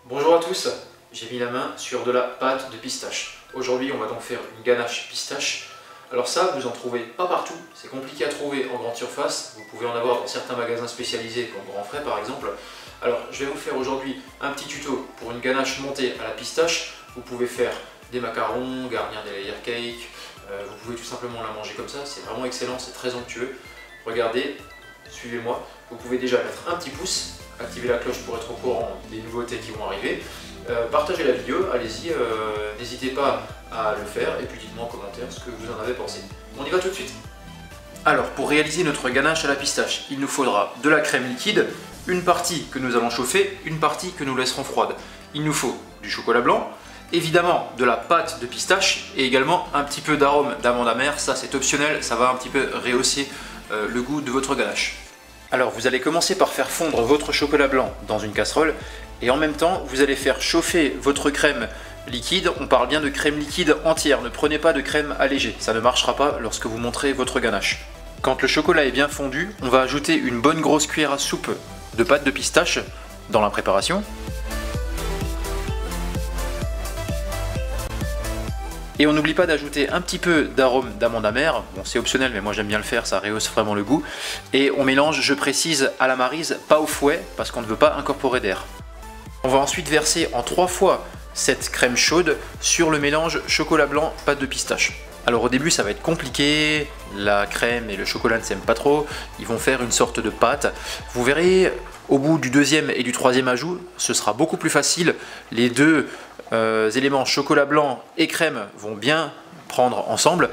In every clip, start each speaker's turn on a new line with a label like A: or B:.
A: Bonjour à tous, j'ai mis la main sur de la pâte de pistache. Aujourd'hui on va donc faire une ganache pistache. Alors ça, vous en trouvez pas partout, c'est compliqué à trouver en grande surface. Vous pouvez en avoir dans certains magasins spécialisés comme Grand Frais par exemple. Alors je vais vous faire aujourd'hui un petit tuto pour une ganache montée à la pistache. Vous pouvez faire des macarons, garnir des layer cakes, vous pouvez tout simplement la manger comme ça, c'est vraiment excellent, c'est très onctueux. Regardez, suivez-moi, vous pouvez déjà mettre un petit pouce, activer la cloche pour être au courant des nouveautés qui vont arriver. Partagez la vidéo, allez-y, n'hésitez pas à le faire et puis dites-moi en commentaire ce que vous en avez pensé. On y va tout de suite. Alors pour réaliser notre ganache à la pistache, il nous faudra de la crème liquide, une partie que nous allons chauffer, une partie que nous laisserons froide. Il nous faut du chocolat blanc, évidemment de la pâte de pistache et également un petit peu d'arôme d'amande amère, ça c'est optionnel, ça va un petit peu rehausser le goût de votre ganache. Alors vous allez commencer par faire fondre votre chocolat blanc dans une casserole et en même temps vous allez faire chauffer votre crème liquide. On parle bien de crème liquide entière, ne prenez pas de crème allégée, ça ne marchera pas lorsque vous monterez votre ganache. Quand le chocolat est bien fondu, on va ajouter une bonne grosse cuillère à soupe de pâte de pistache dans la préparation. Et on n'oublie pas d'ajouter un petit peu d'arôme d'amande amère, bon c'est optionnel mais moi j'aime bien le faire, ça rehausse vraiment le goût. Et on mélange, je précise, à la maryse, pas au fouet, parce qu'on ne veut pas incorporer d'air. On va ensuite verser en 3 fois cette crème chaude sur le mélange chocolat blanc, pâte de pistache. Alors au début ça va être compliqué, la crème et le chocolat ne s'aiment pas trop, ils vont faire une sorte de pâte. Vous verrez, au bout du deuxième et du troisième ajout, ce sera beaucoup plus facile, les deux éléments chocolat blanc et crème vont bien prendre ensemble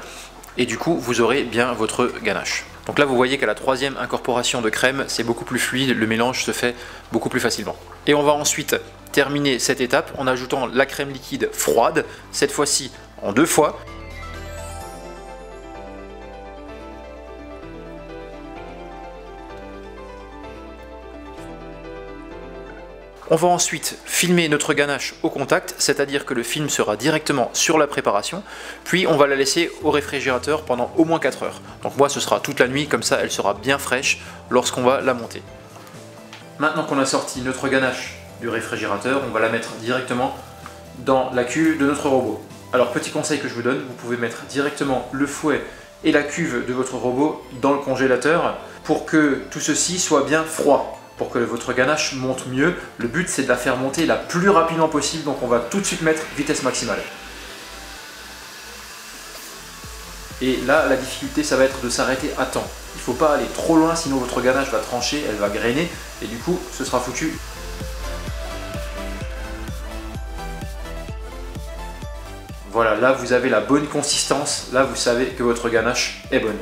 A: et du coup vous aurez bien votre ganache. Donc là vous voyez qu'à la troisième incorporation de crème c'est beaucoup plus fluide, le mélange se fait beaucoup plus facilement. Et on va ensuite terminer cette étape en ajoutant la crème liquide froide, cette fois-ci en 2 fois. On va ensuite filmer notre ganache au contact, c'est-à-dire que le film sera directement sur la préparation, puis on va la laisser au réfrigérateur pendant au moins 4 heures. Donc moi ce sera toute la nuit, comme ça elle sera bien fraîche lorsqu'on va la monter. Maintenant qu'on a sorti notre ganache du réfrigérateur, on va la mettre directement dans la cuve de notre robot. Alors petit conseil que je vous donne, vous pouvez mettre directement le fouet et la cuve de votre robot dans le congélateur pour que tout ceci soit bien froid. Pour que votre ganache monte mieux, le but c'est de la faire monter la plus rapidement possible, donc on va tout de suite mettre vitesse maximale. Et là, la difficulté ça va être de s'arrêter à temps. Il ne faut pas aller trop loin, sinon votre ganache va trancher, elle va grainer, et du coup ce sera foutu. Voilà, là vous avez la bonne consistance, là vous savez que votre ganache est bonne.